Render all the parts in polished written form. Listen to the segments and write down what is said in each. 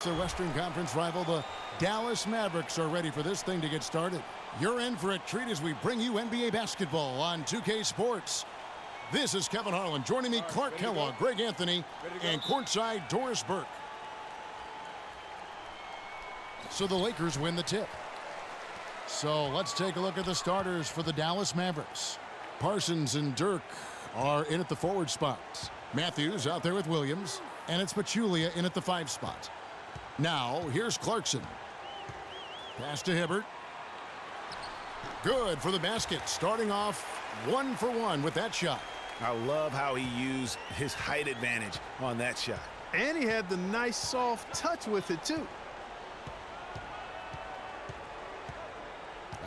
The Western Conference rival, the Dallas Mavericks, are ready for this thing to get started. You're in for a treat as we bring you NBA basketball on 2K Sports. This is Kevin Harlan. Joining me, Clark Kellogg, Greg Anthony, and courtside Doris Burke. So the Lakers win the tip. So let's take a look at the starters for the Dallas Mavericks. Parsons and Dirk are in at the forward spots. Matthews out there with Williams, and it's Pachulia in at the 5 spot. Now, here's Clarkson. Pass to Hibbert. Good for the basket. Starting off 1 for 1 with that shot. I love how he used his height advantage on that shot. And he had the nice soft touch with it, too.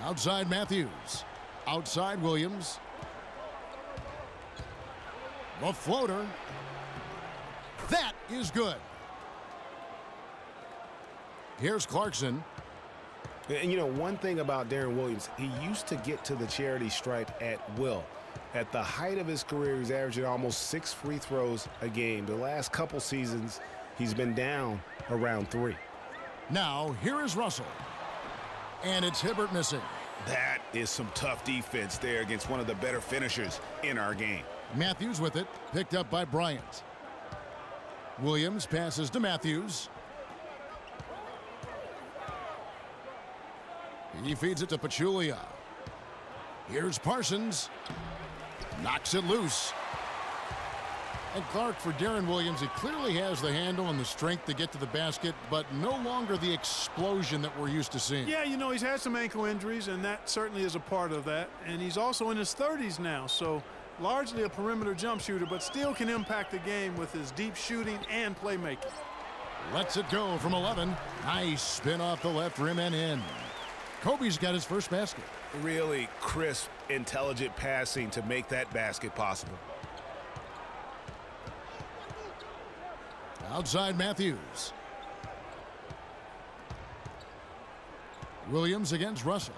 Outside Matthews. Outside Williams. The floater. That is good. Here's Clarkson. And you know, one thing about Darren Williams, he used to get to the charity stripe at will. At the height of his career, he's averaging almost 6 free throws a game. The last couple seasons, he's been down around 3. Now, here is Russell. And it's Hibbert missing. That is some tough defense there against one of the better finishers in our game. Matthews with it, picked up by Bryant. Williams passes to Matthews. He feeds it to Pachulia. Here's Parsons. Knocks it loose. And Clark, for Darren Williams, he clearly has the handle and the strength to get to the basket, but no longer the explosion that we're used to seeing. Yeah, you know, he's had some ankle injuries, and that certainly is a part of that. And he's also in his 30s now, so largely a perimeter jump shooter, but still can impact the game with his deep shooting and playmaking. Lets it go from 11. Nice spin off the left rim and in. Kobe's got his first basket. Really crisp, intelligent passing to make that basket possible. Outside Matthews. Williams against Russell.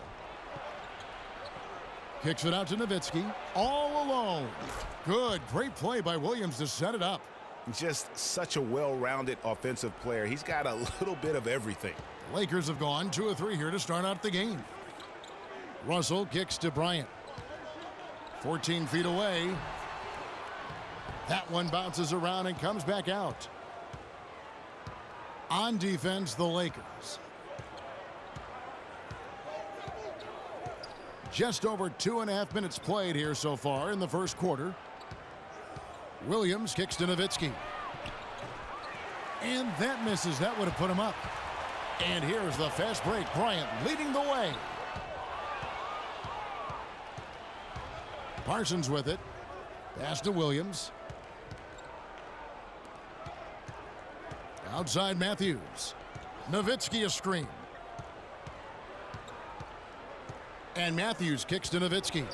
Kicks it out to Nowitzki. All alone. Good, great play by Williams to set it up. Just such a well-rounded offensive player. He's got a little bit of everything. The Lakers have gone 2 of 3 here to start out the game. Russell kicks to Bryant. 14 feet away. That one bounces around and comes back out. On defense, the Lakers. Just over 2.5 minutes played here so far in the first quarter. Williams kicks to Nowitzki. And that misses. That would have put him up. And here's the fast break. Bryant leading the way. Parsons with it. Pass to Williams. Outside Matthews. Nowitzki a screen. And Matthews kicks to Nowitzki.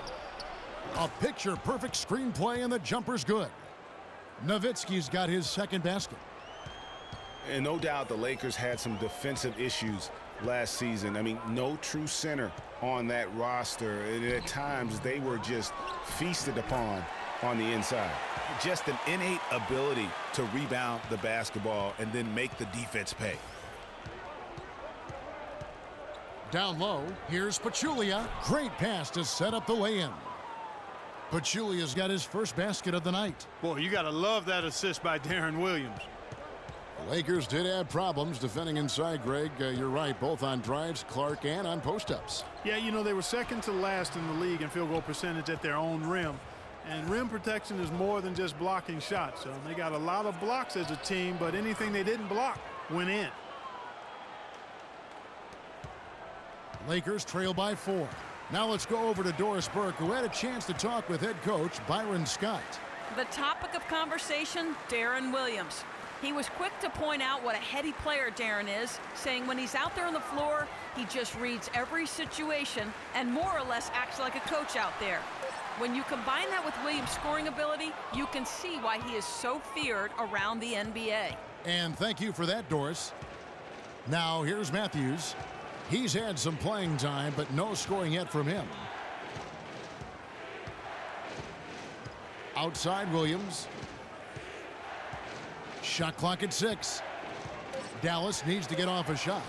A picture-perfect screenplay, and the jumper's good. Nowitzki's got his second basket. And no doubt the Lakers had some defensive issues last season. I mean, no true center on that roster. And at times, they were just feasted upon on the inside. Just an innate ability to rebound the basketball and then make the defense pay. Down low, here's Pachulia. Great pass to set up the lay-in. Pachulia's got his first basket of the night. Boy, you got to love that assist by Darren Williams. The Lakers did have problems defending inside, Greg. You're right, both on drives, Clark, and on post-ups. Yeah, you know, they were second to last in the league in field goal percentage at their own rim. And rim protection is more than just blocking shots. So they got a lot of blocks as a team, but anything they didn't block went in. Lakers trail by 4. Now let's go over to Doris Burke, who had a chance to talk with head coach Byron Scott. The topic of conversation, Darren Williams. He was quick to point out what a heady player Darren is, saying when he's out there on the floor, he just reads every situation and more or less acts like a coach out there. When you combine that with Williams' scoring ability, you can see why he is so feared around the NBA. And thank you for that, Doris. Now here's Matthews. He's had some playing time, but no scoring yet from him. Outside Williams. Shot clock at 6. Dallas needs to get off a shot.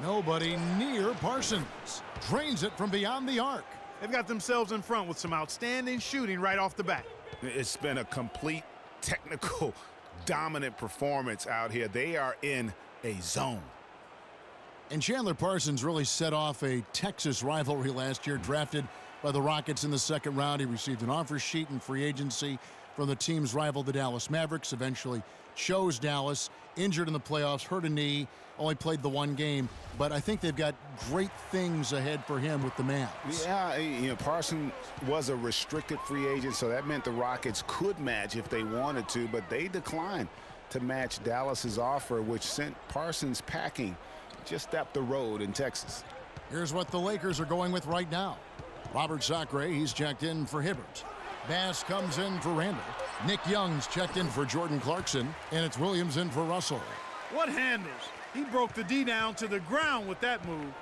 Nobody near Parsons. Drains it from beyond the arc. They've got themselves in front with some outstanding shooting right off the bat. It's been a complete technical dominant performance out here. They are in a zone. And Chandler Parsons really set off a Texas rivalry last year, drafted by the Rockets in the second round. He received an offer sheet in free agency from the team's rival, the Dallas Mavericks. Eventually chose Dallas, injured in the playoffs, hurt a knee, only played the one game. But I think they've got great things ahead for him with the Mavs. Yeah, Parsons was a restricted free agent, so that meant the Rockets could match if they wanted to, but they declined to match Dallas's offer, which sent Parsons packing just up the road in Texas. Here's what the Lakers are going with right now. Robert Sacre, he's checked in for Hibbert. Bass comes in for Randall. Nick Young's checked in for Jordan Clarkson, and it's Williams in for Russell. What handles? He broke the D down to the ground with that move.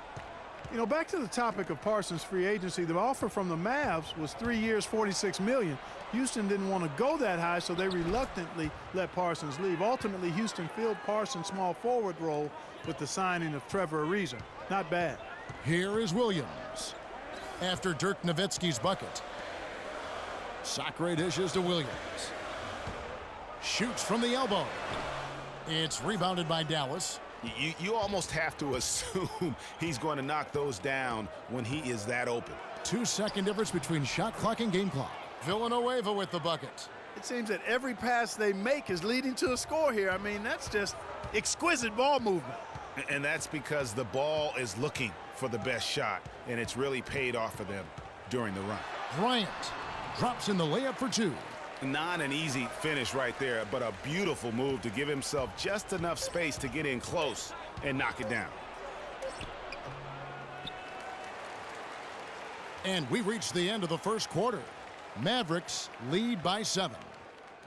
Back to the topic of Parsons' free agency, the offer from the Mavs was 3 years, $46 million. Houston didn't want to go that high, so they reluctantly let Parsons leave. Ultimately, Houston filled Parsons' small forward role with the signing of Trevor Ariza. Not bad. Here is Williams. After Dirk Nowitzki's bucket. Sacre dishes to Williams. Shoots from the elbow. It's rebounded by Dallas. You almost have to assume he's going to knock those down when he is that open. 2-second difference between shot clock and game clock. Villanueva with the bucket. It seems that every pass they make is leading to a score here. I mean, that's just exquisite ball movement. And that's because the ball is looking for the best shot, and it's really paid off for them during the run. Bryant drops in the layup for two. Not an easy finish right there, but a beautiful move to give himself just enough space to get in close and knock it down. And we reached the end of the first quarter. Mavericks lead by 7.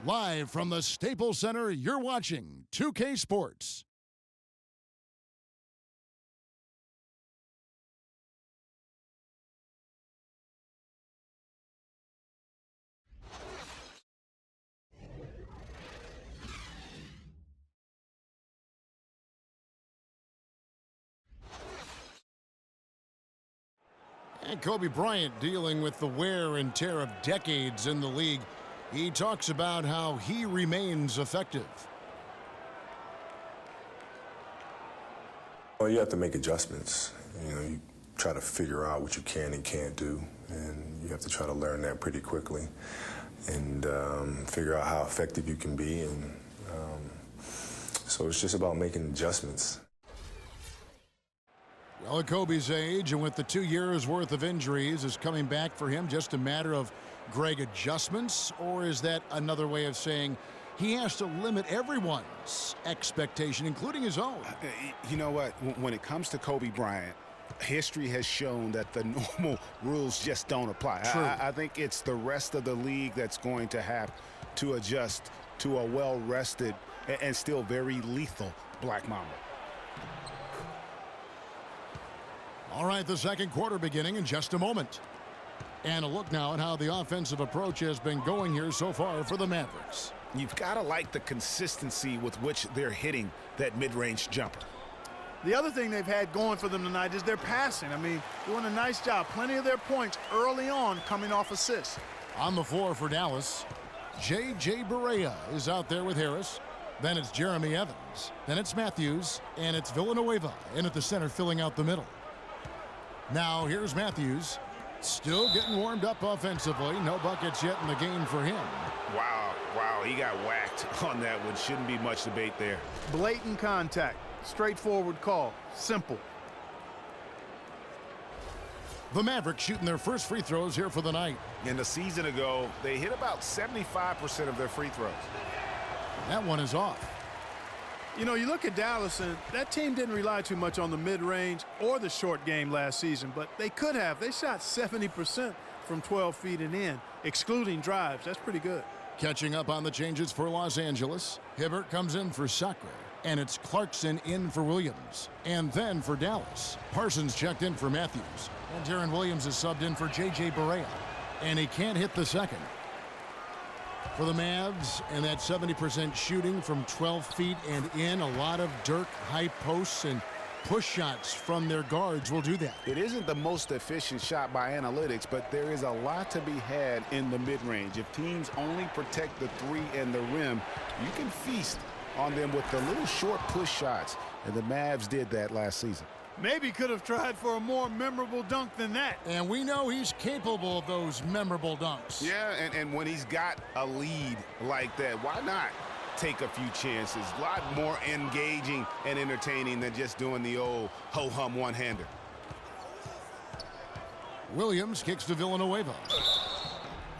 Live from the Staples Center, you're watching 2K Sports. And Kobe Bryant dealing with the wear and tear of decades in the league. He talks about how he remains effective. Well, you have to make adjustments. You try to figure out what you can and can't do, and you have to try to learn that pretty quickly and figure out how effective you can be. And so it's just about making adjustments. Well, at Kobe's age and with the 2 years worth of injuries, is coming back for him just a matter of Greg adjustments, or is that another way of saying he has to limit everyone's expectation, including his own? You know what? When it comes to Kobe Bryant, history has shown that the normal rules just don't apply. I think it's the rest of the league that's going to have to adjust to a well-rested and still very lethal Black Mamba. All right, the second quarter beginning in just a moment. And a look now at how the offensive approach has been going here so far for the Mavericks. You've got to like the consistency with which they're hitting that mid-range jumper. The other thing they've had going for them tonight is their passing. I mean, doing a nice job. Plenty of their points early on coming off assists. On the floor for Dallas, J.J. Barea is out there with Harris. Then it's Jeremy Evans. Then it's Matthews. And it's Villanueva in at the center filling out the middle. Now here's Matthews. Still getting warmed up offensively. No buckets yet in the game for him. Wow, he got whacked on that one. Shouldn't be much debate there. Blatant contact. Straightforward call. Simple. The Mavericks shooting their first free throws here for the night. And a season ago, they hit about 75% of their free throws. That one is off. You look at Dallas, and that team didn't rely too much on the mid-range or the short game last season, but they could have. They shot 70% from 12 feet and in, excluding drives. That's pretty good. Catching up on the changes for Los Angeles. Hibbert comes in for Sacre, and it's Clarkson in for Williams. And then for Dallas, Parsons checked in for Matthews. And Darren Williams is subbed in for J.J. Barea, and he can't hit the second. for the Mavs, and that 70% shooting from 12 feet and in. A lot of Dirk high posts and push shots from their guards will do that. It isn't the most efficient shot by analytics, but there is a lot to be had in the mid-range. If teams only protect the three and the rim, you can feast on them with the little short push shots, and the Mavs did that last season. Maybe could have tried for a more memorable dunk than that. And we know he's capable of those memorable dunks. Yeah, and when he's got a lead like that, why not take a few chances? A lot more engaging and entertaining than just doing the old ho-hum one-hander. Williams kicks to Villanueva.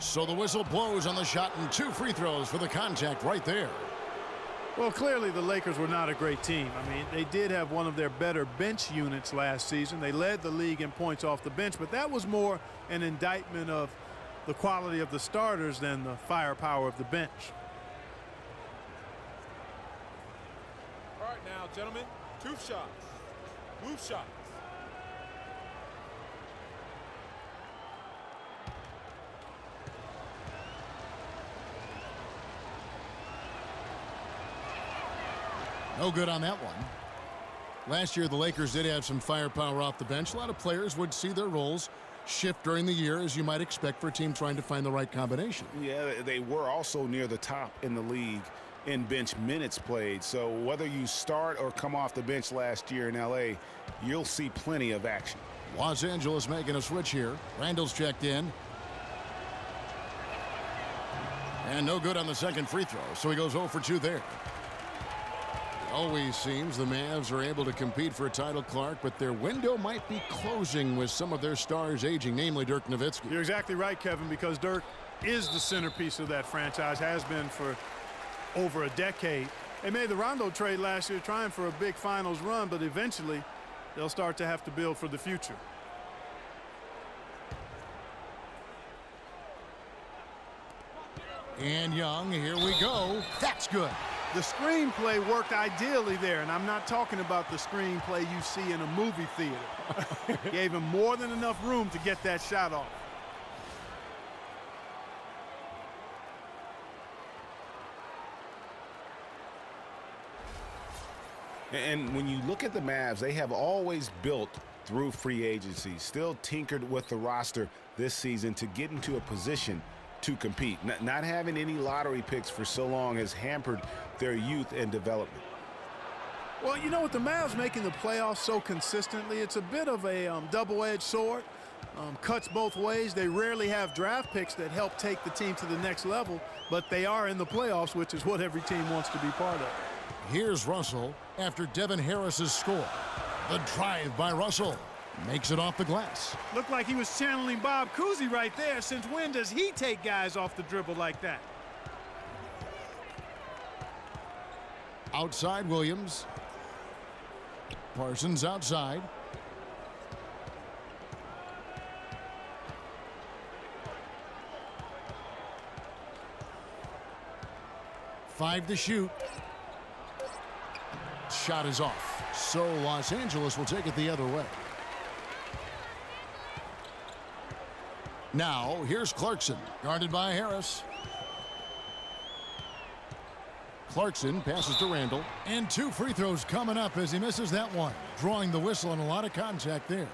So the whistle blows on the shot, and 2 free throws for the contact right there. Well, clearly the Lakers were not a great team. I mean, they did have one of their better bench units last season. They led the league in points off the bench, but that was more an indictment of the quality of the starters than the firepower of the bench. All right now, gentlemen, 2 shots. Move shots. No good on that one. Last year, the Lakers did have some firepower off the bench. A lot of players would see their roles shift during the year, as you might expect for a team trying to find the right combination. Yeah, they were also near the top in the league in bench minutes played. So whether you start or come off the bench last year in L.A., you'll see plenty of action. Los Angeles making a switch here. Randall's checked in. And no good on the second free throw, so he goes 0 for 2 there. Always seems the Mavs are able to compete for a title, Clark, but their window might be closing with some of their stars aging, namely Dirk Nowitzki. You're exactly right, Kevin, because Dirk is the centerpiece of that franchise, has been for over a decade. They made the Rondo trade last year trying for a big finals run, but eventually they'll start to have to build for the future. And Young, here we go. That's good. The screenplay worked ideally there, and I'm not talking about the screenplay you see in a movie theater. Gave him more than enough room to get that shot off. And when you look at the Mavs, they have always built through free agency, still tinkered with the roster this season to get into a position to compete. Not having any lottery picks for so long has hampered their youth and development. Well, you know, with the Mavs making the playoffs so consistently, it's a bit of a double-edged sword. Cuts both ways. They rarely have draft picks that help take the team to the next level, but they are in the playoffs, which is what every team wants to be part of. Here's Russell after Devin Harris's score. The drive by Russell makes it off the glass. Looked like he was channeling Bob Cousy right there. Since when does he take guys off the dribble like that? Outside Williams. Parsons outside. Five to shoot. Shot is off. So Los Angeles will take it the other way. Now, here's Clarkson, guarded by Harris. Clarkson passes to Randall, and 2 free throws coming up as he misses that one, drawing the whistle and a lot of contact there.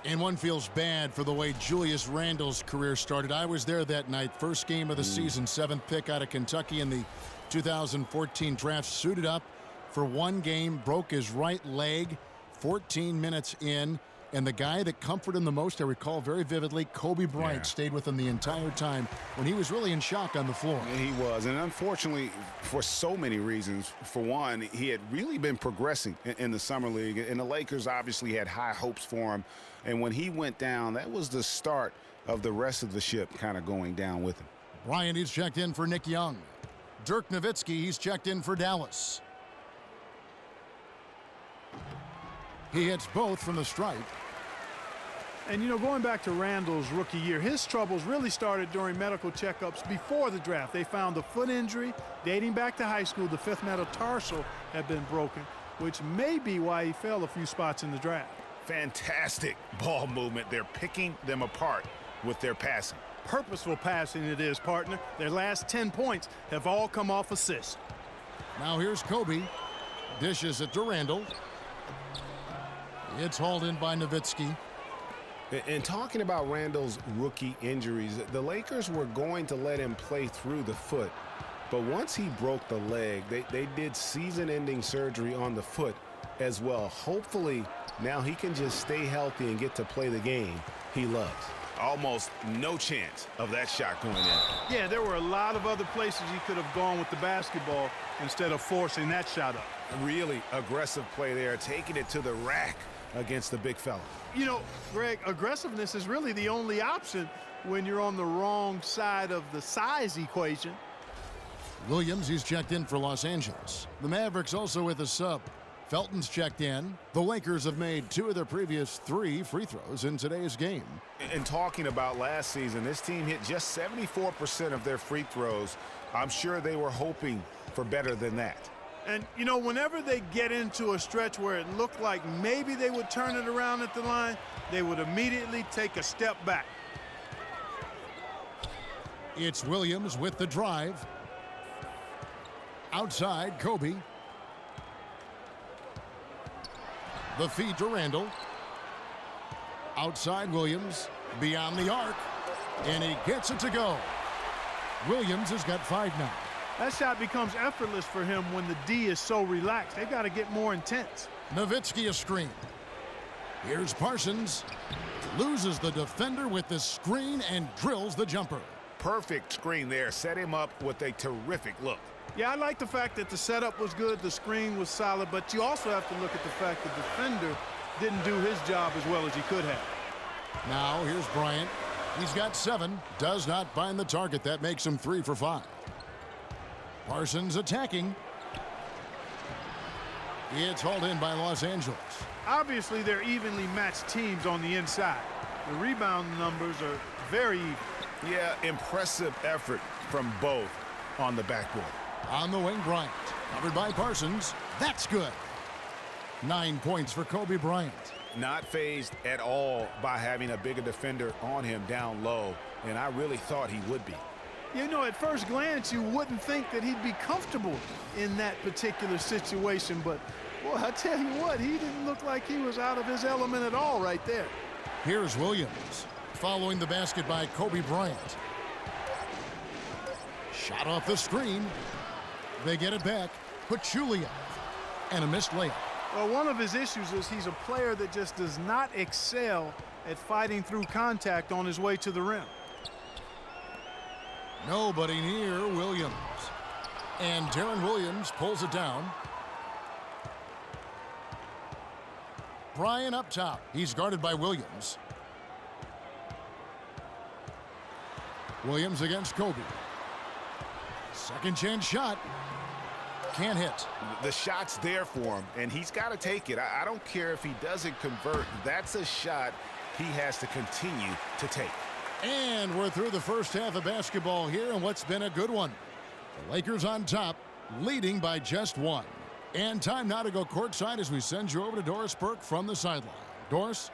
And one feels bad for the way Julius Randle's career started. I was there that night, first game of the season, 7th pick out of Kentucky in the 2014 draft, suited up for one game, broke his right leg 14 minutes in. And the guy that comforted him the most, I recall very vividly, Kobe Bryant, stayed with him the entire time when he was really in shock on the floor. He was, and unfortunately, for so many reasons. For one, he had really been progressing in the Summer League, and the Lakers obviously had high hopes for him. And when he went down, that was the start of the rest of the ship kind of going down with him. Bryant, he's checked in for Nick Young. Dirk Nowitzki, he's checked in for Dallas. He hits both from the stripe. And, you know, going back to Randall's rookie year, his troubles really started during medical checkups before the draft. They found a foot injury dating back to high school. The 5th metatarsal had been broken, which may be why he fell a few spots in the draft. Fantastic ball movement. They're picking them apart with their passing. purposeful passing it is, partner. Their last 10 points have all come off assists. Now here's Kobe. Dishes it to Randall. It's hauled in by Nowitzki. And talking about Randall's rookie injuries, the Lakers were going to let him play through the foot. But once he broke the leg, they did season-ending surgery on the foot as well. Hopefully, now he can just stay healthy and get to play the game he loves. Almost no chance of that shot going in. Yeah, there were a lot of other places he could have gone with the basketball instead of forcing that shot up. Really aggressive play there, taking it to the rack against the big fella. You know, Greg, aggressiveness is really the only option when you're on the wrong side of the size equation. Williams, he's checked in for Los Angeles. The Mavericks also with a sub. Felton's checked in. The Lakers have made 2 of their previous 3 free throws in today's game. And talking about last season, this team hit just 74% of their free throws. I'm sure they were hoping for better than that. And, you know, whenever they get into a stretch where it looked like maybe they would turn it around at the line, they would immediately take a step back. It's Williams with the drive. Outside, Kobe. The feed to Randall. Outside Williams, beyond the arc, and he gets it to go. Williams has got 5 now. That shot becomes effortless for him when the D is so relaxed. They've got to get more intense. Nowitzki a screen. Here's Parsons. Loses the defender with the screen and drills the jumper. Perfect screen there. Set him up with a terrific look. Yeah, I like the fact that the setup was good, the screen was solid, but you also have to look at the fact the defender didn't do his job as well as he could have. Now here's Bryant. He's got 7. Does not find the target. That makes him 3 for 5. Parsons attacking. It's hauled in by Los Angeles. Obviously, they're evenly matched teams on the inside. The rebound numbers are very even. Yeah, impressive effort from both on the backboard. On the wing, Bryant. Covered by Parsons. That's good. 9 points for Kobe Bryant. Not fazed at all by having a bigger defender on him down low, and I really thought he would be. You know, at first glance, you wouldn't think that he'd be comfortable in that particular situation, but, boy, I tell you what, he didn't look like he was out of his element at all right there. Here's Williams, following the basket by Kobe Bryant. Shot off the screen. They get it back. Pachulia. And a missed layup. Well, one of his issues is he's a player that just does not excel at fighting through contact on his way to the rim. Nobody near Williams. And Darren Williams pulls it down. Bryant up top. He's guarded by Williams. Williams against Kobe. Second chance shot. Can't hit. The shot's there for him, and he's got to take it. I don't care if he doesn't convert. That's a shot he has to continue to take. And we're through the first half of basketball here, and what's been a good one. The Lakers on top, leading by just 1. And time now to go courtside as we send you over to Doris Burke from the sideline. Doris?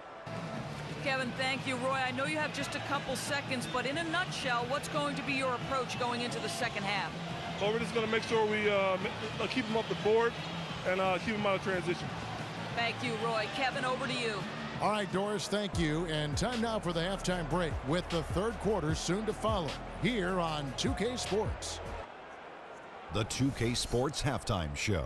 Kevin, thank you. Roy, I know you have just a couple seconds, but in a nutshell, what's going to be your approach going into the second half? So we're just going to make sure we keep them off the board and keep them out of transition. Thank you, Roy. Kevin, over to you. All right, Doris, thank you. And time now for the halftime break with the third quarter soon to follow here on 2K Sports. The 2K Sports Halftime Show.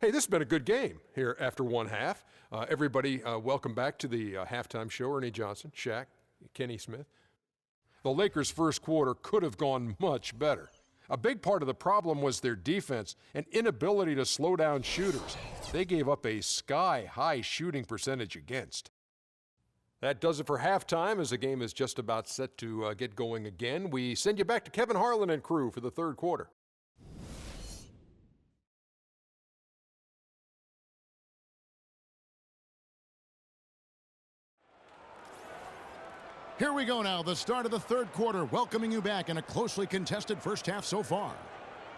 Hey, this has been a good game here after one half. Everybody, welcome back to the halftime show. Ernie Johnson, Shaq, Kenny Smith. The Lakers' first quarter could have gone much better. A big part of the problem was their defense and inability to slow down shooters. They gave up a sky-high shooting percentage against. That does it for halftime as the game is just about set to get going again. We send you back to Kevin Harlan and crew for the third quarter. Here we go now, the start of the third quarter, welcoming you back in a closely contested first half so far.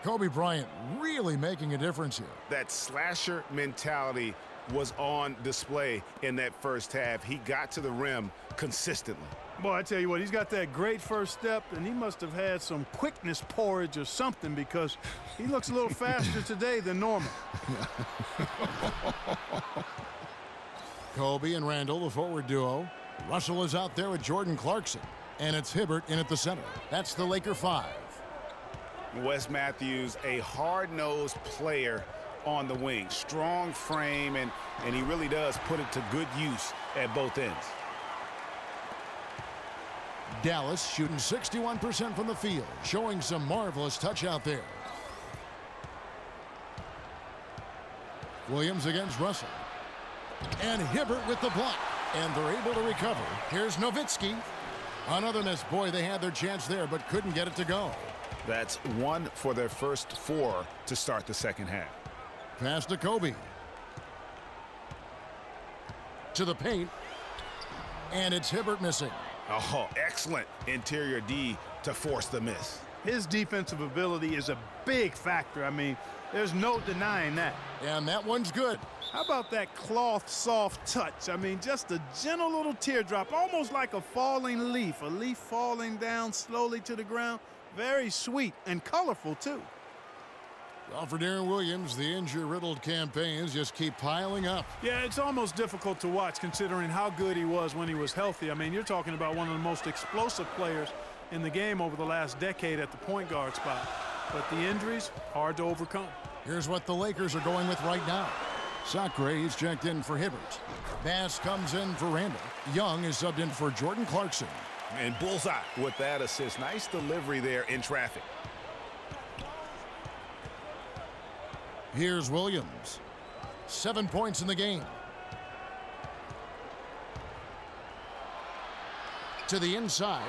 Kobe Bryant really making a difference here. That slasher mentality was on display in that first half. He got to the rim consistently. Boy, I tell you what, he's got that great first step, and he must have had some quickness porridge or something because he looks a little faster today than normal. Kobe and Randall, the forward duo. Russell is out there with Jordan Clarkson, and it's Hibbert in at the center. That's the Laker 5. Wes Matthews, a hard-nosed player on the wing. Strong frame, and he really does put it to good use at both ends. Dallas shooting 61% from the field, showing some marvelous touch out there. Williams against Russell. And Hibbert with the block. And they're able to recover. Here's Nowitzki. Another miss. Boy, they had their chance there, but couldn't get it to go. That's 1 for their first 4 to start the second half. Pass to Kobe. To the paint. And it's Hibbert missing. Oh, excellent interior D to force the miss. His defensive ability is a big factor. I mean, there's no denying that. And that one's good. How about that cloth soft touch? I mean, just a gentle little teardrop, almost like a falling leaf. A leaf falling down slowly to the ground. Very sweet and colorful, too. Well, for Darren Williams, the injury-riddled campaigns just keep piling up. Yeah, it's almost difficult to watch considering how good he was when he was healthy. I mean, you're talking about one of the most explosive players in the game over the last decade at the point guard spot. But the injuries, hard to overcome. Here's what the Lakers are going with right now. Sacre is checked in for Hibbert. Bass comes in for Randall. Young is subbed in for Jordan Clarkson. And bullseye with that assist. Nice delivery there in traffic. Here's Williams. 7 points in the game. To the inside.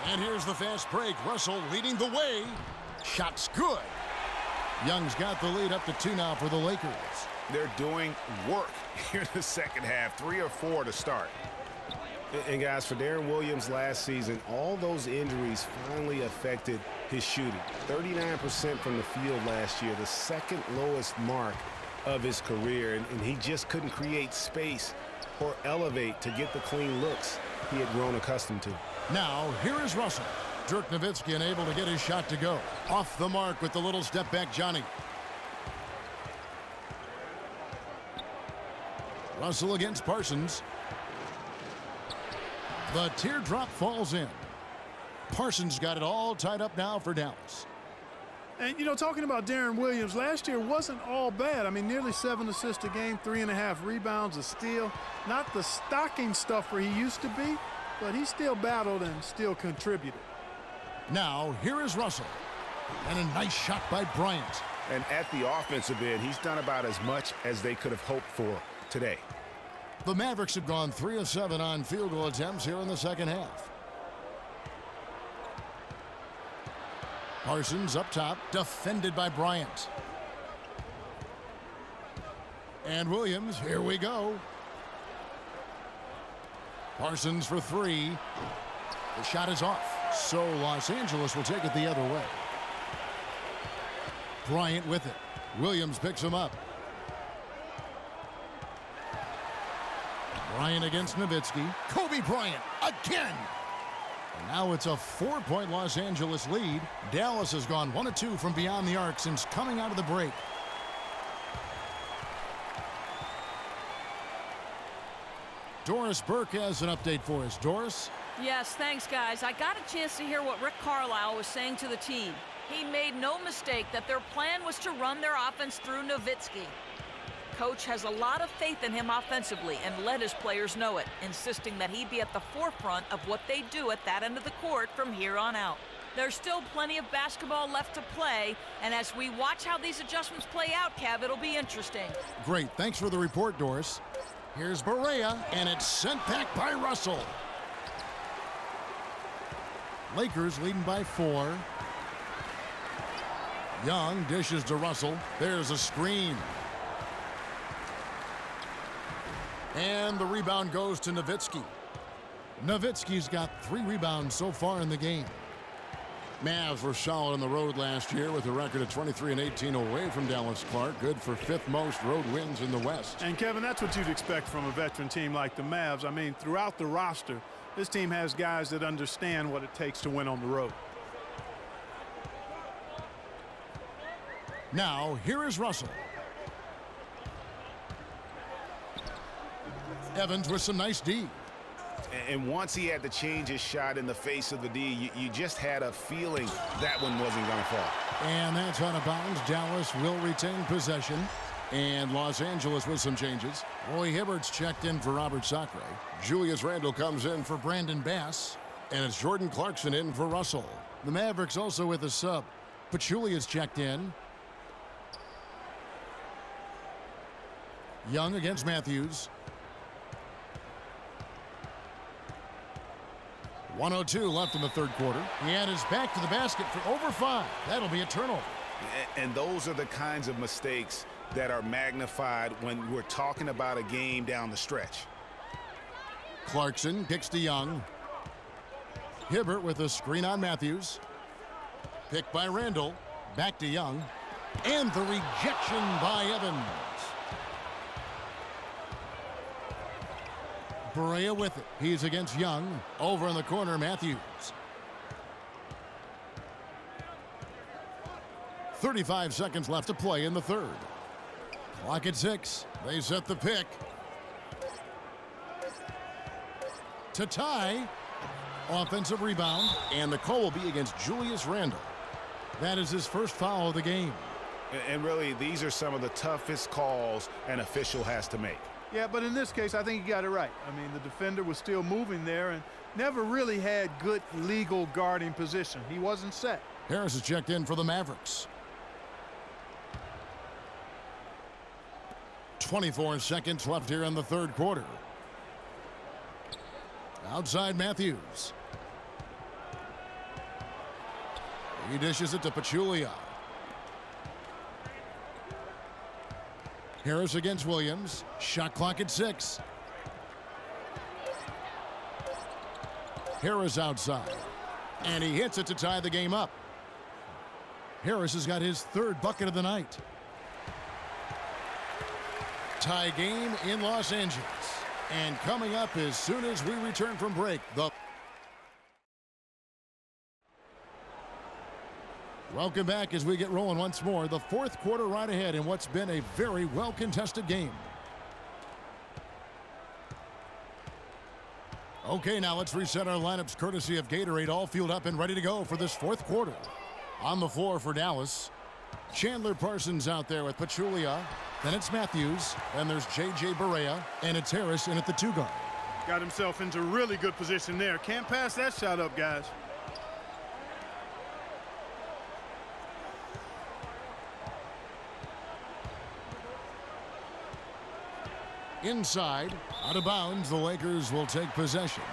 And here's the fast break. Russell leading the way. Shot's good. Young's got the lead up to 2 now for the Lakers. They're doing work here in the second half. 3 or 4 to start. And guys, for Darren Williams last season, all those injuries finally affected his shooting. 39% from the field last year, the second lowest mark of his career. And he just couldn't create space or elevate to get the clean looks he had grown accustomed to. Now, here is Russell. Dirk Nowitzki unable to get his shot to go. Off the mark with the little step back, Johnny. Russell against Parsons. The teardrop falls in. Parsons got it all tied up now for Dallas. And, you know, talking about Darren Williams, last year wasn't all bad. I mean, nearly 7 assists a game, 3.5 rebounds, a steal. Not the stocking stuffer he used to be, but he still battled and still contributed. Now, here is Russell. And a nice shot by Bryant. And at the offensive end, he's done about as much as they could have hoped for today. The Mavericks have gone 3 of 7 on field goal attempts here in the second half. Parsons up top, defended by Bryant. And Williams, here we go. Parsons for 3. The shot is off, so Los Angeles will take it the other way. Bryant with it. Williams picks him up. Bryant against Nowitzki. Kobe Bryant again. And now it's a 4-point Los Angeles lead. Dallas has gone 1 of 2 from beyond the arc since coming out of the break. Doris Burke has an update for us. Doris? Yes, thanks, guys. I got a chance to hear what Rick Carlisle was saying to the team. He made no mistake that their plan was to run their offense through Nowitzki. Coach has a lot of faith in him offensively and let his players know it, insisting that he be at the forefront of what they do at that end of the court from here on out. There's still plenty of basketball left to play, and as we watch how these adjustments play out, Kev, it'll be interesting. Great. Thanks for the report, Doris. Here's Barea, and it's sent back by Russell. Lakers leading by 4. Young dishes to Russell. There's a screen. And the rebound goes to Nowitzki. Nowitzki's got 3 rebounds so far in the game. Mavs were solid on the road last year with a record of 23-18 away from Dallas Clark. Good for 5th most road wins in the West. And, Kevin, that's what you'd expect from a veteran team like the Mavs. I mean, throughout the roster, this team has guys that understand what it takes to win on the road. Now, here is Russell. Evans with some nice D. And once he had to change his shot in the face of the D, you just had a feeling that one wasn't going to fall. And that's out of bounds. Dallas will retain possession. And Los Angeles with some changes. Roy Hibbert's checked in for Robert Sacre. Julius Randle comes in for Brandon Bass. And it's Jordan Clarkson in for Russell. The Mavericks also with a sub. Pachulia's checked in. Young against Matthews. 1:02 left in the third quarter. And is back to the basket for over 5. That'll be a turnover. And those are the kinds of mistakes that are magnified when we're talking about a game down the stretch. Clarkson kicks to Young. Hibbert with a screen on Matthews. Picked by Randle. Back to Young. And the rejection by Evans. Barea with it. He's against Young. Over in the corner, Matthews. 35 seconds left to play in the third. Clock at 6. They set the pick. To tie. Offensive rebound. And the call will be against Julius Randle. That is his first foul of the game. And really, these are some of the toughest calls an official has to make. Yeah, but in this case, I think he got it right. I mean, the defender was still moving there and never really had good legal guarding position. He wasn't set. Harris is checked in for the Mavericks. 24 seconds left here in the third quarter. Outside Matthews. He dishes it to Pachulia. Harris against Williams. Shot clock at 6. Harris outside. And he hits it to tie the game up. Harris has got his 3rd bucket of the night. Tie game in Los Angeles. And coming up as soon as we return from break, Welcome back as we get rolling once more. The 4th quarter right ahead in what's been a very well-contested game. Okay, now let's reset our lineups courtesy of Gatorade, all fueled up and ready to go for this 4th quarter. On the floor for Dallas, Chandler Parsons out there with Pachulia. Then it's Matthews. Then there's J.J. Barea. And it's Harris in at the 2 guard. Got himself into really good position there. Can't pass that shot up, guys. Inside, out of bounds, the Lakers will take possession.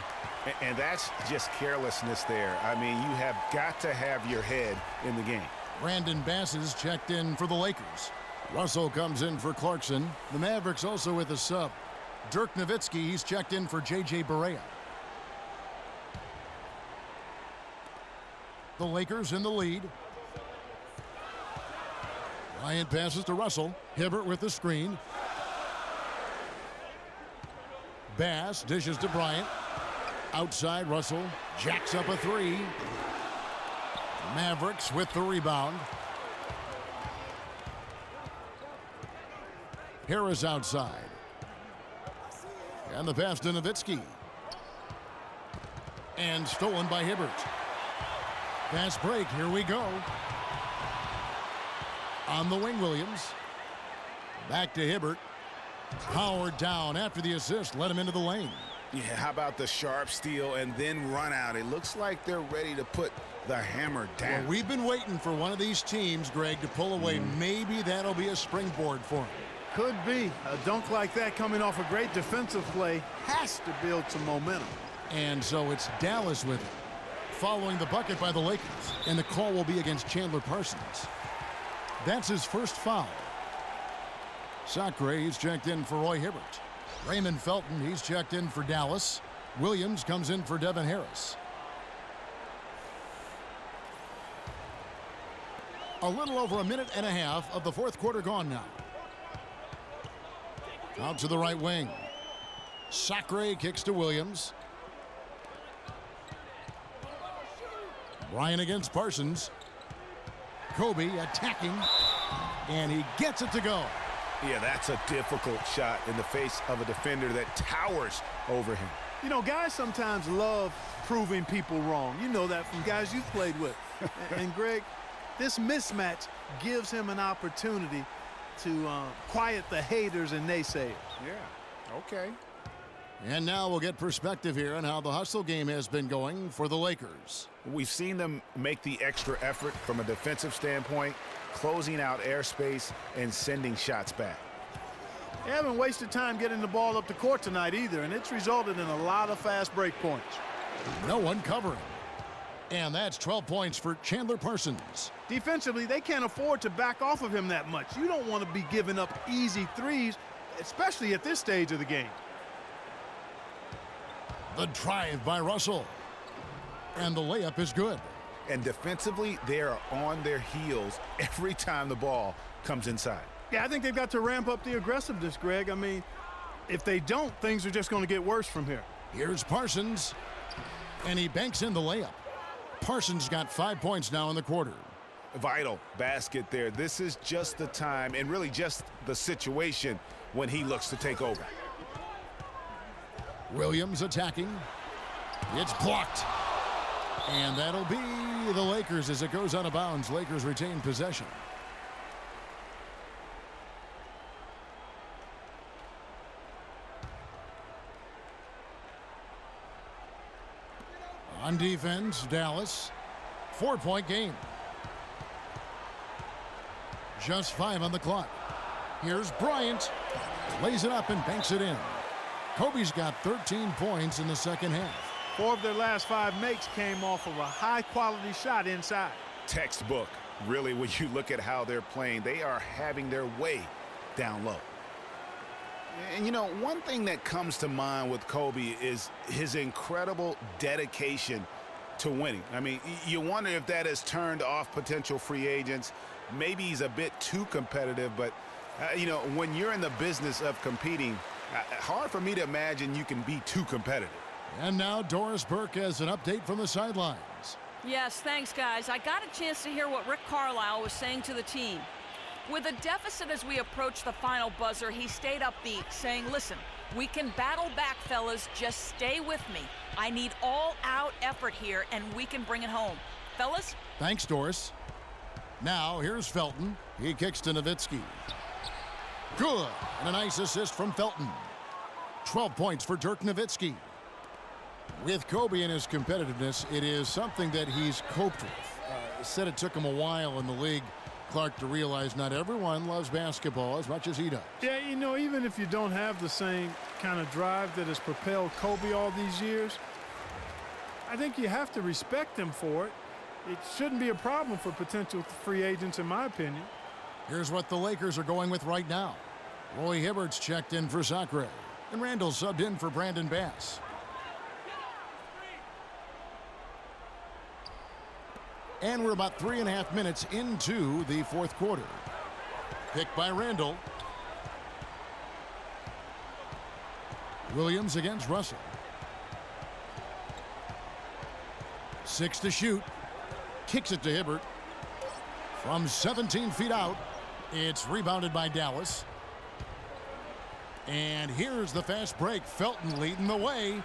And that's just carelessness there. I mean, you have got to have your head in the game. Brandon Bass is checked in for the Lakers. Russell comes in for Clarkson. The Mavericks also with a sub. Dirk Nowitzki, he's checked in for J.J. Barea. The Lakers in the lead. Bryant passes to Russell. Hibbert with the screen. Bass dishes to Bryant. Outside, Russell jacks up a 3. Mavericks with the rebound. Harris outside. And the pass to Nowitzki. And stolen by Hibbert. Fast break, here we go. On the wing, Williams. Back to Hibbert. Powered down after the assist, let him into the lane. Yeah, how about the sharp steal and then run out? It looks like they're ready to put the hammer down. Well, we've been waiting for one of these teams, Greg, to pull away. Maybe that'll be a springboard for him. Could be. A dunk like that coming off a great defensive play has to build some momentum. And so it's Dallas with it, following the bucket by the Lakers. And the call will be against Chandler Parsons. That's his first foul. Sacre, he's checked in for Roy Hibbert. Raymond Felton, he's checked in for Dallas. Williams comes in for Devin Harris. A little over a minute and a half of the fourth quarter gone now. Out to the right wing. Sacre kicks to Williams. Bryant against Parsons. Kobe attacking, and he gets it to go. Yeah, that's a difficult shot in the face of a defender that towers over him. You know, guys sometimes love proving people wrong. You know that from guys you've played with. And Greg, this mismatch gives him an opportunity to quiet the haters and naysayers. Yeah, okay. And now we'll get perspective here on how the hustle game has been going for the Lakers. We've seen them make the extra effort from a defensive standpoint, closing out airspace and sending shots back. They haven't wasted time getting the ball up the court tonight either, and it's resulted in a lot of fast break points. No one covering. And that's 12 points for Chandler Parsons. Defensively, they can't afford to back off of him that much. You don't want to be giving up easy threes, especially at this stage of the game. The drive by Russell. And the layup is good. And defensively, they are on their heels every time the ball comes inside. Yeah, I think they've got to ramp up the aggressiveness, Greg. I mean, if they don't, things are just going to get worse from here. Here's Parsons. And he banks in the layup. Parsons got 5 points now in the quarter. Vital basket there. This is just the time and really just the situation when he looks to take over. Williams attacking. It's blocked. And that'll be the Lakers as it goes out of bounds. Lakers retain possession. On defense, Dallas. 4-point game. Just 5 on the clock. Here's Bryant. Lays it up and banks it in. Kobe's got 13 points in the second half. 4 of their last 5 makes came off of a high-quality shot inside. Textbook. Really, when you look at how they're playing, they are having their way down low. And, you know, one thing that comes to mind with Kobe is his incredible dedication to winning. I mean, you wonder if that has turned off potential free agents. Maybe he's a bit too competitive, but, you know, when you're in the business of competing, hard for me to imagine you can be too competitive. And now Doris Burke has an update from the sidelines. Yes, thanks, guys. I got a chance to hear what Rick Carlisle was saying to the team. With a deficit as we approach the final buzzer, he stayed upbeat, saying, listen, we can battle back, fellas. Just stay with me. I need all-out effort here, and we can bring it home. Fellas? Thanks, Doris. Now, here's Felton. He kicks to Nowitzki. Good. And a nice assist from Felton. 12 points for Dirk Nowitzki. With Kobe and his competitiveness, it is something that he's coped with. Said it took him a while in the league, Clark, to realize not everyone loves basketball as much as he does. Yeah, you know, even if you don't have the same kind of drive that has propelled Kobe all these years, I think you have to respect him for it. It shouldn't be a problem for potential free agents, in my opinion. Here's what the Lakers are going with right now. Roy Hibbert's checked in for Sacre, and Randall subbed in for Brandon Bass. And we're about 3.5 minutes into the fourth quarter. Picked by Randall. Williams against Russell. 6 to shoot. Kicks it to Hibbert. From 17 feet out. It's rebounded by Dallas. And here's the fast break. Felton leading the way.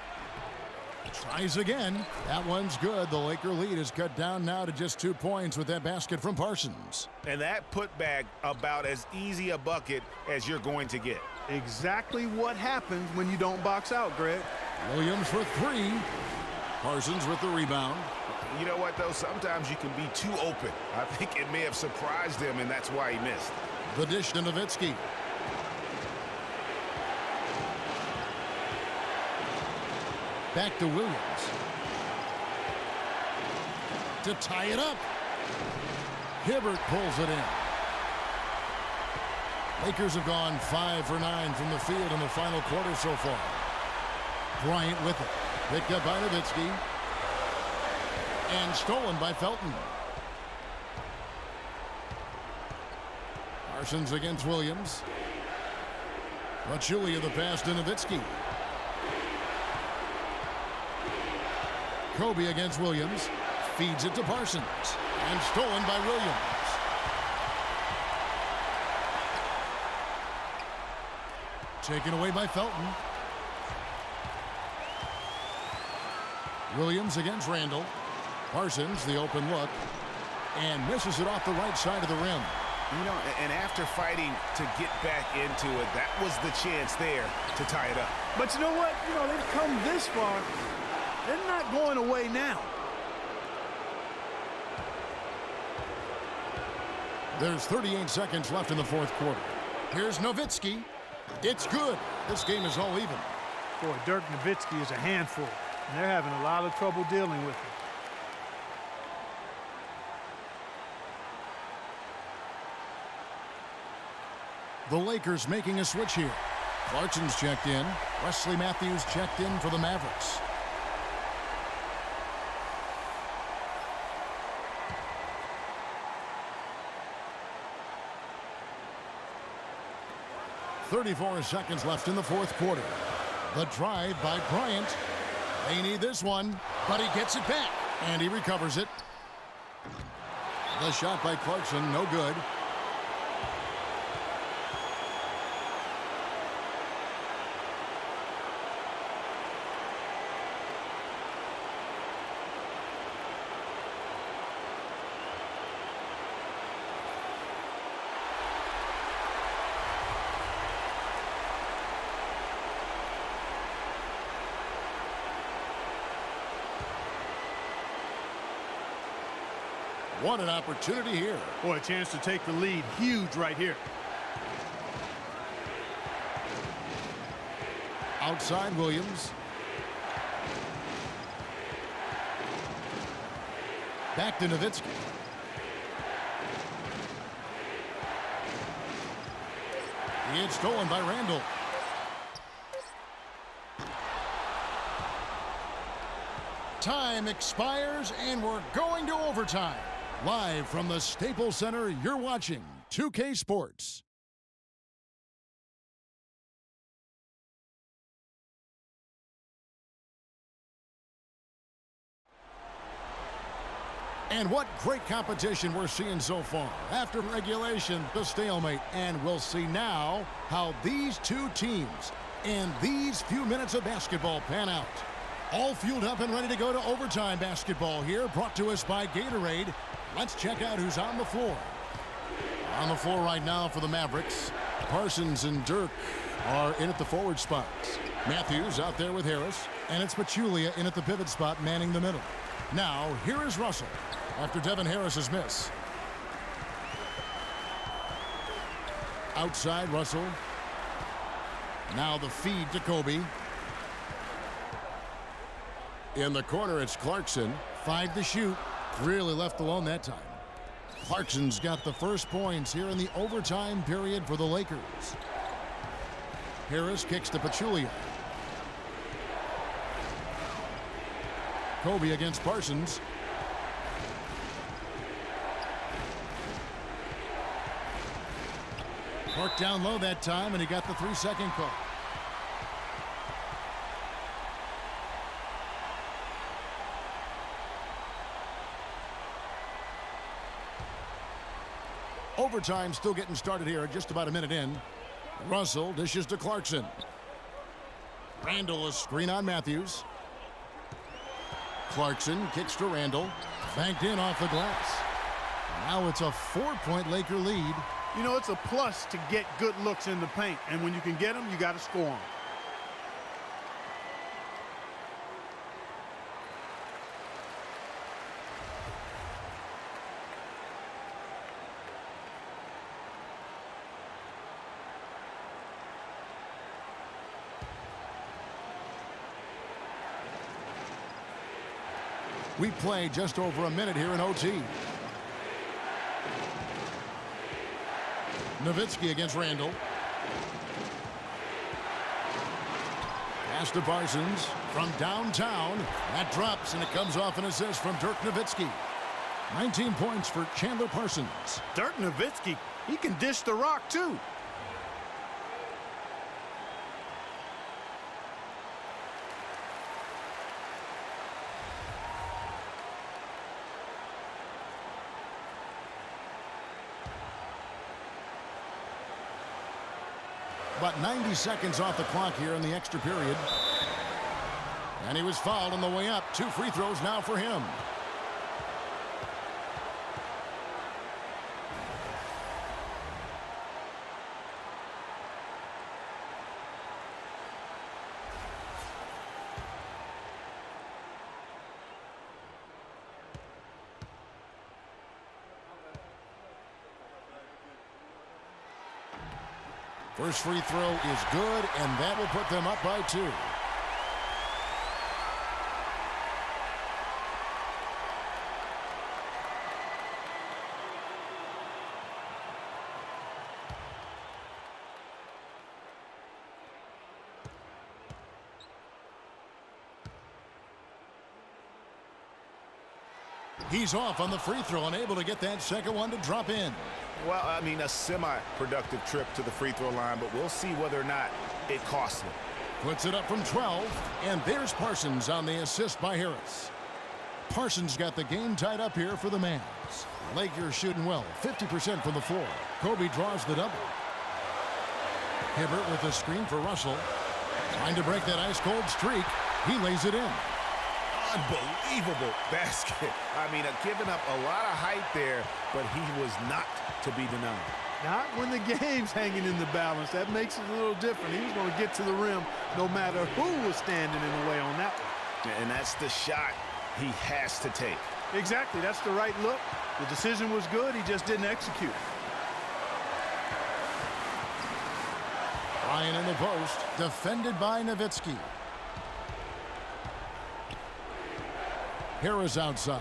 Tries again. That one's good. The Laker lead is cut down now to just 2 points with that basket from Parsons. And that put back about as easy a bucket as you're going to get. Exactly what happens when you don't box out, Greg. Williams for 3. Parsons with the rebound. You know what, though? Sometimes you can be too open. I think it may have surprised him, and that's why he missed. The dish to Nowitzki. Back to Williams. To tie it up. Hibbert pulls it in. Lakers have gone 5 for 9 from the field in the final quarter so far. Bryant with it. Picked up by Nowitzki. And stolen by Felton. Parsons against Williams. Pachulia the pass to Nowitzki. Kobe against Williams. Feeds it to Parsons. And stolen by Williams. Taken away by Felton. Williams against Randall. Parsons, the open look. And misses it off the right side of the rim. You know, and after fighting to get back into it, that was the chance there to tie it up. But you know what? You know, they've come this far. They're not going away now. There's 38 seconds left in the fourth quarter. Here's Nowitzki. It's good. This game is all even. Boy, Dirk Nowitzki is a handful, and they're having a lot of trouble dealing with him. The Lakers making a switch here. Clarkson's checked in. Wesley Matthews checked in for the Mavericks. .34 seconds left in the fourth quarter. The drive by Bryant. They need this one, but he gets it back, and he recovers it. The shot by Clarkson, no good. What an opportunity here. Boy, a chance to take the lead. Huge right here. Outside Williams. Back to Nowitzki. It's stolen by Randall. Time expires and we're going to overtime. Live from the Staples Center, you're watching 2K Sports. And what great competition we're seeing so far. After regulation, the stalemate. And we'll see now how these two teams in these few minutes of basketball pan out. All fueled up and ready to go to overtime basketball here, brought to us by Gatorade. Let's check out who's on the floor. On the floor right now for the Mavericks, Parsons and Dirk are in at the forward spots. Matthews out there with Harris, and it's Pachulia in at the pivot spot, manning the middle. Now, here is Russell after Devin Harris's miss. Outside Russell. Now the feed to Kobe. In the corner, it's Clarkson. 5 to shoot. Really left alone that time. Clarkson's got the first points here in the overtime period for the Lakers. Harris kicks to Pachulia. Kobe against Parsons. Worked down low that time, and he got the 3-second call. Overtime still getting started here, just about a minute in. Russell dishes to Clarkson. Randall a screen on Matthews. Clarkson kicks to Randall. Banked in off the glass. Now it's a 4-point Laker lead. You know, it's a plus to get good looks in the paint. And when you can get them, you got to score them. We play just over a minute here in OT. Nowitzki against Randall. Pass to Parsons from downtown. That drops, and it comes off an assist from Dirk Nowitzki. 19 points for Chandler Parsons. Dirk Nowitzki, he can dish the rock too. About 90 seconds off the clock here in the extra period. And he was fouled on the way up. 2 free throws now for him. First free throw is good, and that will put them up by 2. He's off on the free throw, unable to get that second one to drop in. Well, I mean, a semi-productive trip to the free throw line, but we'll see whether or not it costs him. Puts it up from 12, and there's Parsons on the assist by Harris. Parsons got the game tied up here for the Mavs. Lakers shooting well, 50% from the floor. Kobe draws the double. Hibbert with a screen for Russell. Trying to break that ice-cold streak. He lays it in. Unbelievable basket. I mean, giving up a lot of height there, but he was not to be denied. Not when the game's hanging in the balance. That makes it a little different. He was going to get to the rim no matter who was standing in the way on that one. And that's the shot he has to take. Exactly. That's the right look. The decision was good. He just didn't execute. Ryan in the post, defended by Nowitzki. Harris outside.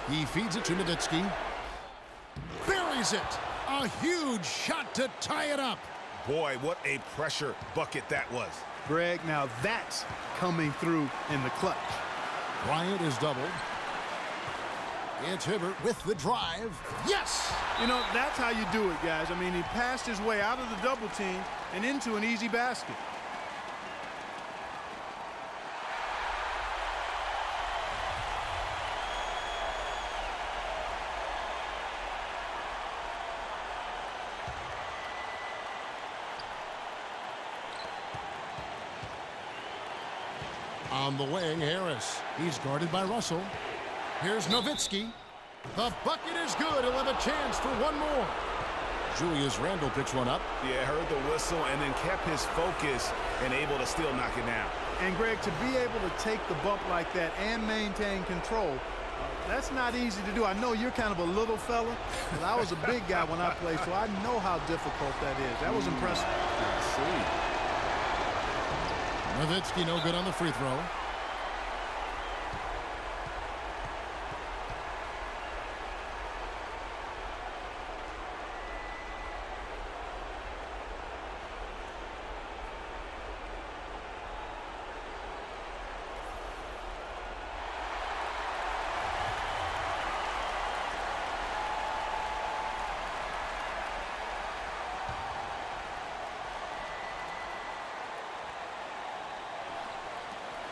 He feeds it to Nowitzki. Buries it. A huge shot to tie it up. Boy, what a pressure bucket that was. Greg, now that's coming through in the clutch. Bryant is doubled. It's Hibbert with the drive. Yes! You know, that's how you do it, guys. I mean, he passed his way out of the double team and into an easy basket. On the wing, Harris. He's guarded by Russell. Here's Nowitzki. The bucket is good. He'll have a chance for one more. Julius Randle picks one up. Yeah, heard the whistle and then kept his focus and able to still knock it down. And, Greg, to be able to take the bump like that and maintain control, that's not easy to do. I know you're kind of a little fella, but I was a big guy when I played, so I know how difficult that is. That was impressive. Nowitzki no good on the free throw.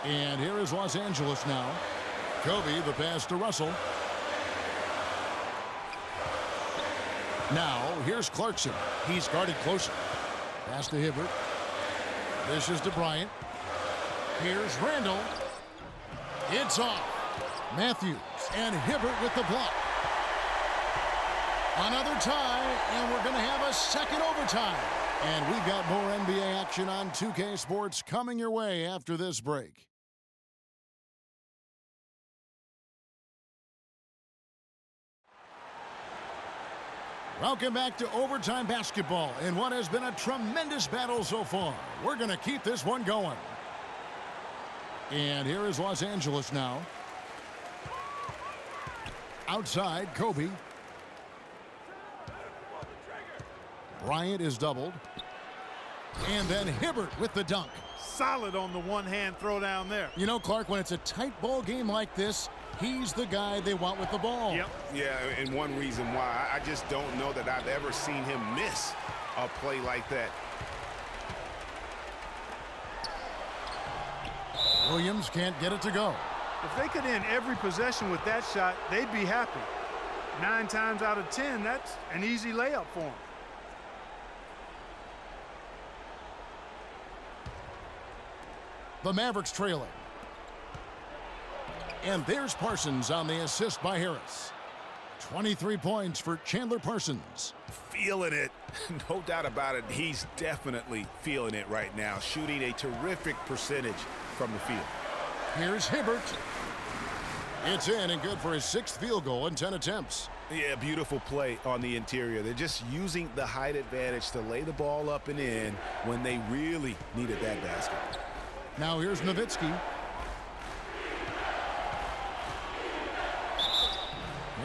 And here is Los Angeles now. Kobe, the pass to Russell. Now, here's Clarkson. He's guarded closer. Pass to Hibbert. This is to Bryant. Here's Randle. It's off. Matthews and Hibbert with the block. Another tie, and we're going to have a second overtime. And we've got more NBA action on 2K Sports coming your way after this break. Welcome back to overtime basketball in what has been a tremendous battle so far. We're going to keep this one going. And here is Los Angeles now. Outside, Kobe. Bryant is doubled. And then Hibbert with the dunk. Solid on the one-hand throw down there. You know, Clark, when it's a tight ball game like this, he's the guy they want with the ball. Yep. Yeah, and one reason why, I just don't know that I've ever seen him miss a play like that. Williams can't get it to go. If they could end every possession with that shot, they'd be happy. 9 times out of 10, that's an easy layup for them. The Mavericks trailing. And there's Parsons on the assist by Harris. 23 points for Chandler Parsons. Feeling it. No doubt about it. He's definitely feeling it right now. Shooting a terrific percentage from the field. Here's Hibbert. It's in and good for his 6th field goal in 10 attempts. Yeah, beautiful play on the interior. They're just using the height advantage to lay the ball up and in when they really needed that basket. Now here's Nowitzki.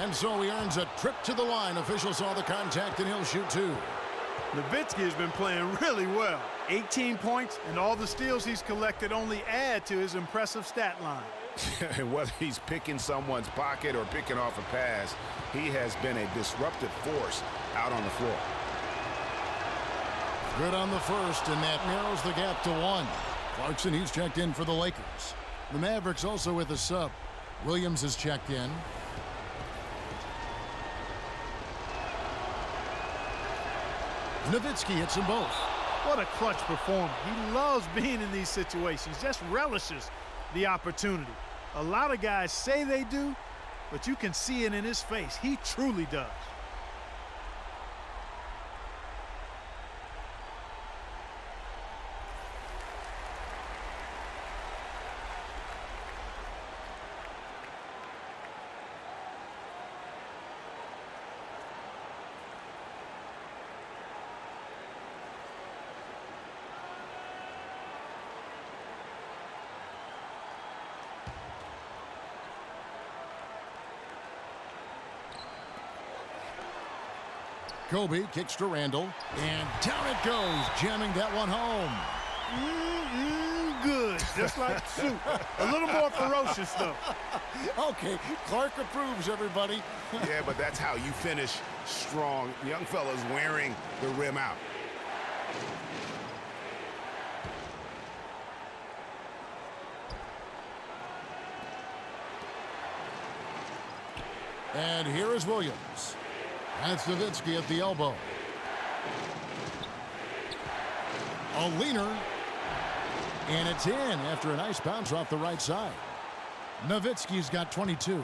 And so he earns a trip to the line. Officials saw the contact, and he'll shoot 2. Nowitzki has been playing really well. 18 points, and all the steals he's collected only add to his impressive stat line. And whether he's picking someone's pocket or picking off a pass, he has been a disruptive force out on the floor. Good on the first, and that narrows the gap to 1. Clarkson, he's checked in for the Lakers. The Mavericks also with a sub. Williams is checked in. Nowitzki hits them both. What a clutch performer. He loves being in these situations, just relishes the opportunity. A lot of guys say they do, but you can see it in his face. He truly does. Kobe kicks to Randall, and down it goes, jamming that one home. Good, just like soup. A little more ferocious, though. Okay, Clark approves, everybody. Yeah, but that's how you finish strong. Young fella's wearing the rim out. And here is Williams. That's Nowitzki at the elbow. A leaner. And it's in after a nice bounce off the right side. Nowitzki's got 22.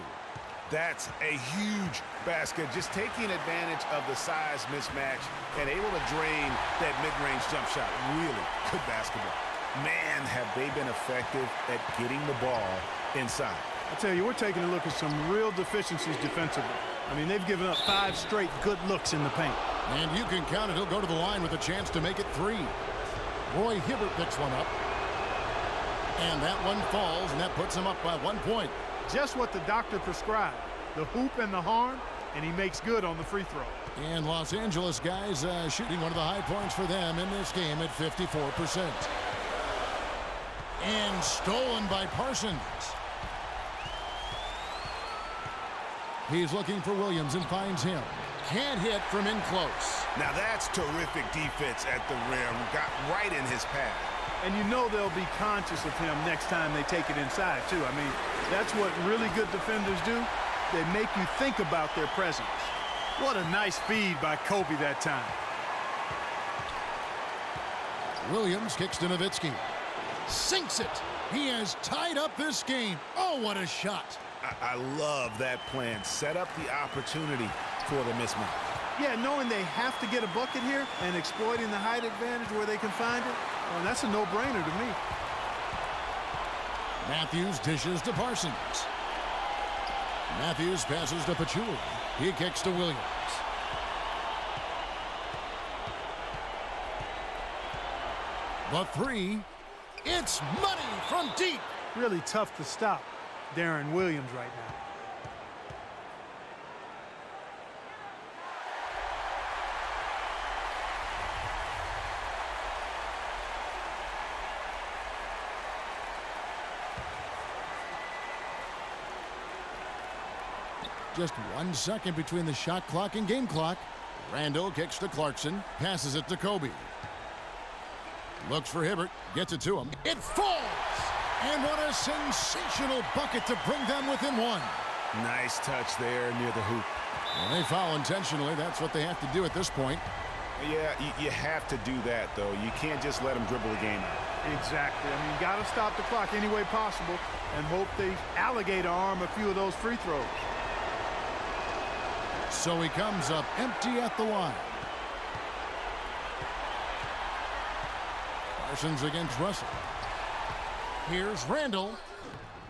That's a huge basket. Just taking advantage of the size mismatch and able to drain that mid-range jump shot. Really good basketball. Man, have they been effective at getting the ball inside. I tell you, we're taking a look at some real deficiencies defensively. I mean, they've given up 5 straight good looks in the paint. And you can count it. He'll go to the line with a chance to make it 3. Roy Hibbert picks one up. And that one falls, and that puts him up by 1 point. Just what the doctor prescribed. The hoop and the harm, and he makes good on the free throw. And Los Angeles guys shooting one of the high points for them in this game at 54%. And stolen by Parsons. He's looking for Williams and finds him. Can't hit from in close. Now that's terrific defense at the rim. Got right in his path. And you know they'll be conscious of him next time they take it inside, too. I mean, that's what really good defenders do. They make you think about their presence. What a nice feed by Kobe that time. Williams kicks to Nowitzki. Sinks it. He has tied up this game. Oh, what a shot. I love that plan. Set up the opportunity for the mismatch. Yeah, knowing they have to get a bucket here and exploiting the height advantage where they can find it, well, that's a no-brainer to me. Matthews dishes to Parsons. Matthews passes to Pachulia. He kicks to Williams. The 3. It's money from deep. Really tough to stop Darren Williams right now. Just 1 second between the shot clock and game clock. Randall kicks to Clarkson, passes it to Kobe. Looks for Hibbert, gets it to him. It falls! And what a sensational bucket to bring them within one. Nice touch there near the hoop. Well, they foul intentionally. That's what they have to do at this point. Yeah, you have to do that, though. You can't just let them dribble the game out. Exactly. I mean, you got to stop the clock any way possible and hope they alligator arm a few of those free throws. So he comes up empty at the line. Parsons against Russell. Here's Randall.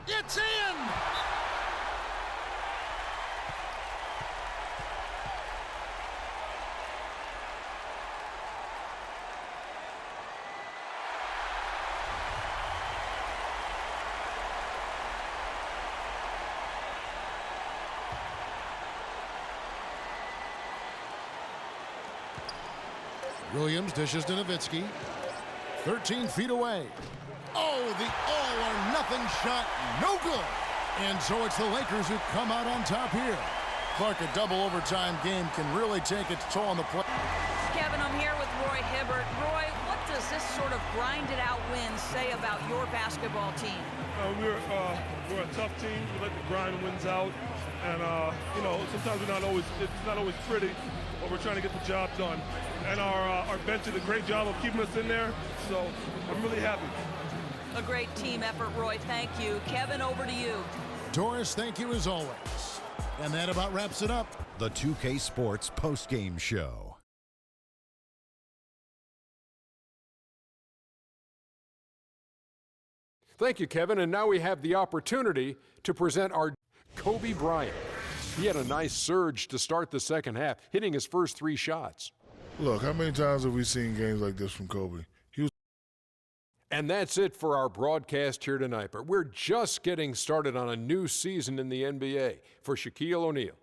It's in! Williams dishes to Nowitzki. 13 feet away. Oh, the all-or-nothing shot, no good. And so it's the Lakers who come out on top here. Clark, a double overtime game can really take its toll on the play. Kevin, I'm here with Roy Hibbert. Roy, what does this sort of grinded-out win say about your basketball team? We're a tough team. We let the grind wins out, and you know, sometimes it's not always pretty, but we're trying to get the job done. And our bench did a great job of keeping us in there, so I'm really happy. A great team effort, Roy. Thank you. Kevin, over to you. Doris, thank you as always. And that about wraps it up. The 2K Sports postgame show. Thank you, Kevin. And now we have the opportunity to present our Kobe Bryant. He had a nice surge to start the second half, hitting his first 3 shots. Look, how many times have we seen games like this from Kobe? And that's it for our broadcast here tonight. But we're just getting started on a new season in the NBA. For Shaquille O'Neal,